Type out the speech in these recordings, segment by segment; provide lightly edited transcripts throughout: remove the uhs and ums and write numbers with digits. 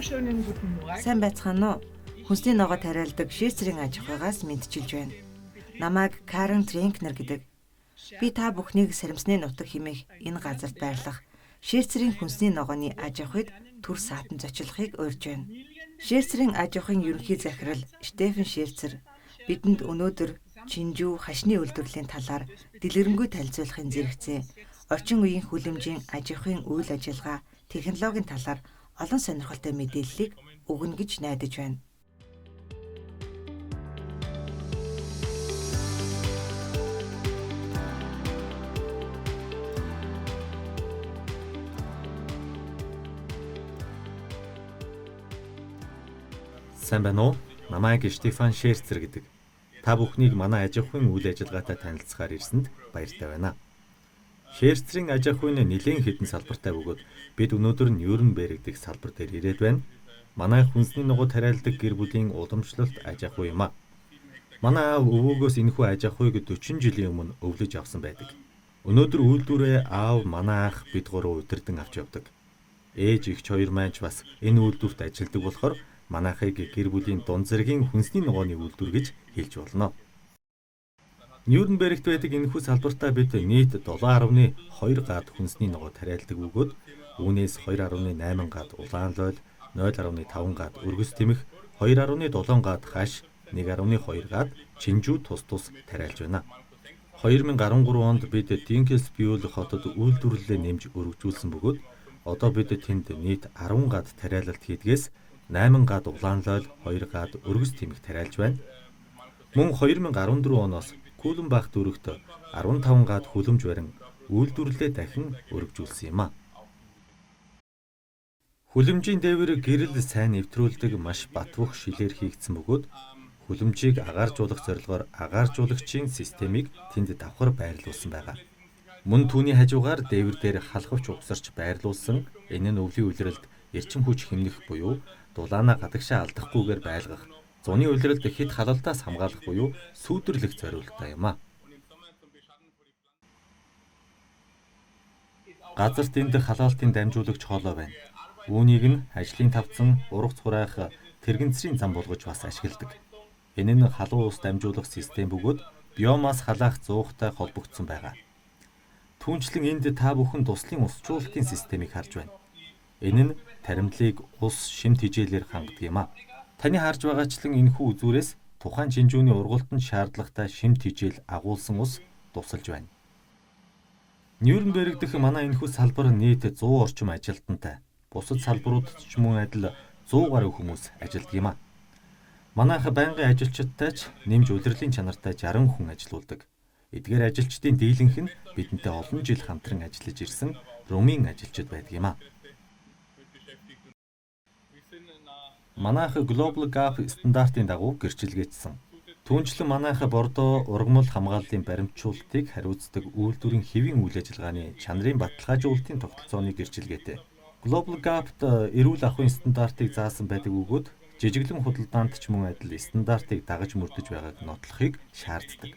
Сайн байцгаана уу? Хүнсний ногоо тариалдаг шийцрийн аж ахуйгаас мэдчилж байна. Намайг Карен Тренкнер гэдэг. Би та бүхнийг сарамсны нутаг хэмээх энэ газарт байрлах шийцрийн хүнсний ногооны аж ахуйд төр саатан зочлохыг урьж байна. Шийцрийн аж ахуйн ерөнхий захирал Штефен Шийцер бидэнд өнөөдөр чинжүү хашны үйлдвэрлэлийн талаар дэлгэрэнгүй танилцуулахын зэрэгцээ орчин үеийн хүлэмжийн аж ахуйн үйл ажиллагаа технологийн талаар олон сонирхолтой мэдээллийг өгнө гэж найдаж байна. Сайн байна уу? Намайг Штефен Шийцер гэдэг. Та бүхнийг манай аж ахуйн үйл ажиллагаатай танилцахаар ирсэнд баяртай байна. Шийцрийн аж ахуйн нэлээд хэдэн салбартай бөгөөд бид өнөөдөр Нюрнберг дэх салбар дээр ирээд байна. Манай хүнсний ногоо тариалдаг гэр бүлийн уламжлалт аж ахуй юм а. Манай аав өвөөгөөс энэхүү аж ахуйг 40 жилийн өмнө өвлөж авсан байдаг. Өнөөдөр үйлдвэрээ аав, манай ах, бид гурав удирдан авч явдаг. Ээж эгч хоёр маань ч бас энэ үйлдвэрт ажилладаг болохоор манайхыг гэр бүлийн дунд зэргийн хүнсний ногооны үйлдвэр гэж хэлж болно. Нюрнбергт байдаг энэхүү салбартаа бид нийт 7.2 гад хүнсний ногоо тариалдаг бөгөөд үүнээс 2.8 гад улаан лойл, 0.5 гад өргөс тэмэх, 2.7 гад хаш, 1.2 гад чинжүү тус тариалж байна. 2013 онд бид Динкельсбюл хотод үйлдвэрлэлээ нэмж өргөжүүлсэн бөгөөд одоо бид тэнд нийт 10 гад тариалалт хийдгээс 8 гад улаан лойл, 2 гад өргөс тэмэх тариалж байна. Мөн 2014 оноос Кулмбах дүүрэгт 15 гад хүлэмж барин үйлдвэрлэлээ дахин өргөжүүлсэн юм а. Хүлэмжийн дээвэр гэрэл сайн нэвтрүүлдэг маш батбөх шилээр хийгдсэн бөгөөд хүлэмжийг агааржуулах зорилгоор агааржуулагчийн системийг тэнд давхар байрлуулсан байгаа. Мөн түүний хажуугаар дээвэр дээр халхавч угсарч байрлуулсан энэ нь өвлийн улиралд эрчим хүч хэмнэх буюу дулаанаа гадагшаа алдахгүйгээр байлгах, зуны улиралд хэд халалтаас хамгаалах буюу сүйдэрлэх зориулттай юм а. Газар тэнд халаалтын дамжуулагч хоолой байна. Үүнийг нь ажлын тавцан, ургац хураах тэрэгцрийн зам болгож бас ашигладаг. Энэ нь халуун ус дамжуулах систем бөгөөд биомасс халаах зуухтай холбогдсон байгаа. Түүнчлэн энд та бүхэн туслын усчлуулалтын системийг харж байна. Энэ нь таримтлыг ус шимт хижээлээр хангадаг юм а. Таны харж байгаачлан энэхүү үзүүрээс тухайн чинжүүний ургалтанд шаардлагатай шимт хижээл агуулсан ус тусалж байна. Нюрнберг дэх манай энэхүү салбар нийт 100 орчим ажилтнтай. Бусад салбаруудад ч мөн адил 100 гаруй хүмүүс ажилладаг юм а. Манайх байнгын ажилчдтай ч нэмж улирлын чанартай 60 хүн ажиллаулдаг. Эдгээр ажилчдын дийлэнх нь бидэнтэй олон жил хамтран ажиллаж ирсэн Румын ажилчид байдаг юм а. Манайх Global Gap стандартын дагуу гэрчилгээжсэн. Түүнчлэн манайх Бордоо ургамал хамгааллын баримтжуулалтыг хариуцдаг үйлдвэрийн хэвийн үйл ажиллагааны чанарын баталгаажуулалтын тогтолцооны гэрчилгээтэй. Global Gap-т эрүүл ахуйн стандартыг заасан байдаг бөгөөд жижиглэн худалдаанд ч мөн адил стандартыг дагаж мөрдөж байгааг нотлохыг шаарддаг.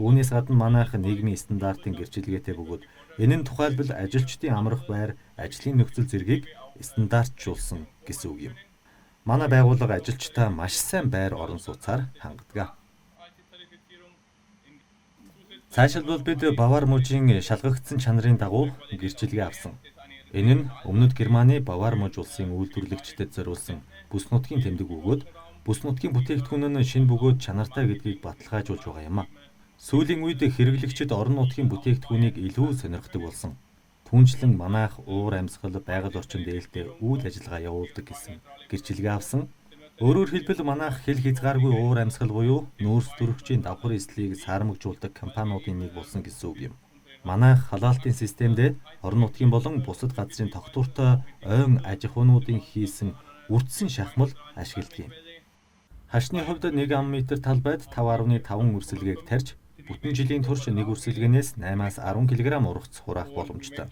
Үүнээс гадна манайх нийгмийн стандартын гэрчилгээтэй бөгөөд энэ нь тухайлбал ажилчдын амрах байр, ажлын нөхцөл зэргийг стандартжуулсан гэсэн үг юм. Манай байгууллага ажилчдаа маш сайн байр орон сууцаар хангадаг. Цаашилбал бид Бавар мужийн шалгагдсан чанарын дагуу гэрчилгээ авсан. Энэ нь Өмнөд Германы Бавар муж улсын үйлдвэрлэгчдэд зориулсан бүс нутгийн тэмдэг бөгөөд бүс нутгийн бүтээгдэхүүн нь шинэ бөгөөд чанартай гэдгийг баталгаажуулж байгаа юм а. Сүүлийн үед хэрэглэгчид орон нутгийн бүтээгдэхүүнийг илүү сонирхдог болсон. Түүнчлэн манайх уур амьсгал, байгаль орчинд ээлтэй үйл ажиллагаа явуулдаг гэсэн гэрчилгээ авсан. Өөрөөр хэлбэл манайх хэл хязгааргүй уур амьсгал буюу нүүрс төрөгчийн давхар эслийг саармагжуулдаг компаниудын нэг болсон гэсэн үг юм. Манайх халаалтын системдээ орон нутгийн болон бусад газрын тогтвортой ойн аж ахуйнуудын хийсэн үрдсэн шахмал ашигладаг юм. Хашны хувьд 1 ам-метр талбайд 5.5 үрсэлгээг тарьж бүтэн жилийн турш нэг үрсэлгэнээс 8-аас 10 кг ургац хураах боломжтой.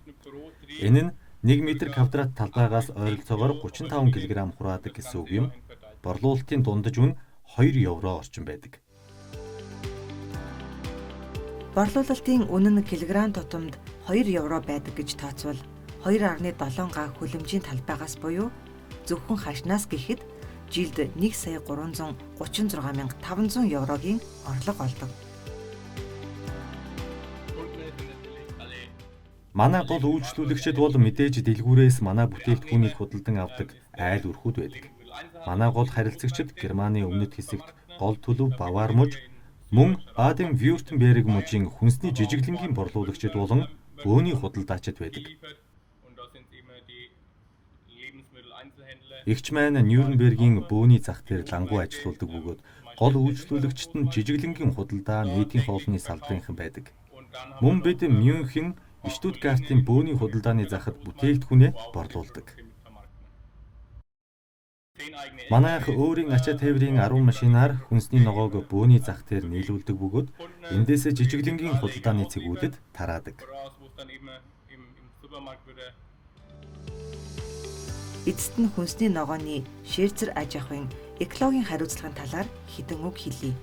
Энэ нь 1 м квадрат талбайгаас ойролцоогоор 35 кг хураадаг гэсэн үг юм. Борлуулалтын дундаж үн 2 евро орчим байдаг. Борлуулалтын үнэ нь килограмм тутамд 2 евро байдаг гэж тооцвол 2.7 га хүлэмжийн талбайгаас буюу зөвхөн хашнаас гэхэд жилд 1,336,500 еврогийн орлого олдог. Манай гол үйлчлүүлэгчид бол мэдээж дэлгүүрээс манай бүтээгдэхүүнийг худалдан авдаг айл өрхүүд байдаг. Манай гол харилцагчид Германы өмнөд хэсэгт гол төлөв Бавар муж, мөн Баден-Вюртемберг мужийн хүнсний жижиглэнгийн борлуулагчид болон бөөний худалдаачид байдаг. Игч маань Нюрнбергийн бөөний зах дээр лангуу ажиллаулдаг бөгөөд гол үйлчлүүлэгчид нь жижиглэнгийн худалдаа нийтийн хоолны салбарынхан байдаг. Мөн бид Мюнхен, Штутгартын бөөний худалдааны захад бүтээгдэхүүнээ борлуулдаг. Манай ах өөрийн ачаа тээврийн 10 машинаар хүнсний ногоог бөөний зах дээр нийлүүлдэг бөгөөд эндээс жижиглэнгийн худалдааны цэгүүдэд тараадаг. Эцэст нь хүнсний ногооны Швейцар аж ахуйн экологийн хариуцлагын талаар хэдэн үг хэлье.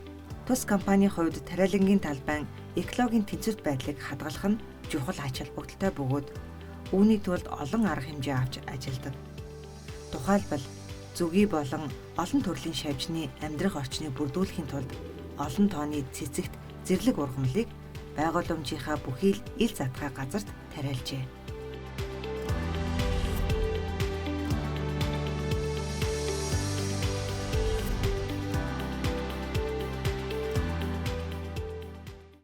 Тус компанийн хувьд тариалангийн талбайн экологийн тэнцвэрт байдлыг хадгалах нь чухал ач холбогдолтой бөгөөд үүний тулд олон арга хэмжээ авч ажилладаг. Тухайлбал зүгий болон олон төрлийн шавжны амьдрах орчныг бүрдүүлэхийн тулд олон тооны цэцэгт зэрлэг ургамлыг байгууламжийнхаа бүхий л ил задгаа газарт тариалжээ.